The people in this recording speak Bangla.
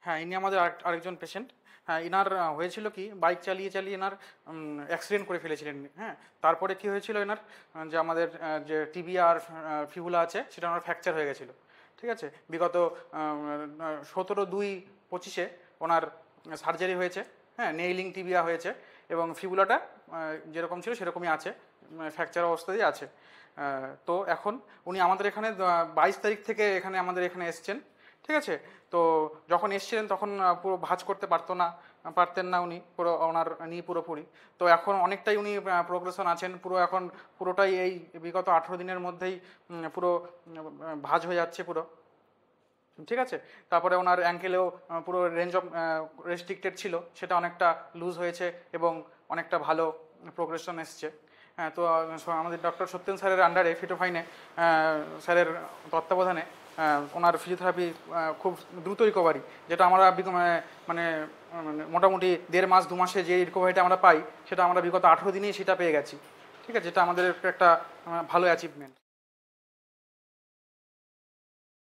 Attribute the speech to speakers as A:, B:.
A: হ্যাঁ, ইনি আমাদের আরেকজন পেশেন্ট। হ্যাঁ, ইনার হয়েছিল কি, বাইক চালিয়ে চালিয়ে এনার অ্যাক্সিডেন্ট করে ফেলেছিলেন। হ্যাঁ, তারপরে কি হয়েছিল এনার, যে আমাদের যে টিবিয়া আর ফিবুলা আছে সেটা ওনার ফ্র্যাকচার হয়ে গেছিলো। ঠিক আছে, বিগত 17/2/25 ওনার সার্জারি হয়েছে। হ্যাঁ, নেইলিং টিবিয়া হয়েছে এবং ফিবুলাটা যেরকম ছিল সেরকমই আছে, ফ্র্যাকচার অবস্থাতেই আছে। তো এখন উনি আমাদের এখানে 22 তারিখ থেকে আমাদের এখানে এসছেন। ঠিক আছে, তো যখন এসছিলেন তখন পুরো ভাঁজ করতে পারতেন না উনি, পুরো ওনার নি পুরোপুরি। তো এখন অনেকটাই উনি প্রোগ্রেশন আছেন, পুরোটাই এই বিগত 18 দিনের মধ্যেই পুরো ভাঁজ হয়ে যাচ্ছে পুরো। ঠিক আছে, তারপরে ওনার অ্যাঙ্কেলেও পুরো রেঞ্জ অফ রেস্ট্রিক্টেড ছিল, সেটা অনেকটা লুজ হয়েছে এবং অনেকটা ভালো প্রোগ্রেশন এসছে। হ্যাঁ, তো আমাদের ডক্টর সত্যেন স্যারের আন্ডারে, ফিটোফাইনে স্যারের তত্ত্বাবধানে ওনার ফিজিওথেরাপি খুব দ্রুত রিকভারি, যেটা আমরা মানে মোটামুটি 1.5 মাস 2 মাসে যে রিকভারিটা আমরা পাই সেটা আমরা বিগত 18 দিনেই সেটা পেয়ে গেছি। ঠিক আছে, যেটা আমাদের একটা ভালো অ্যাচিভমেন্ট।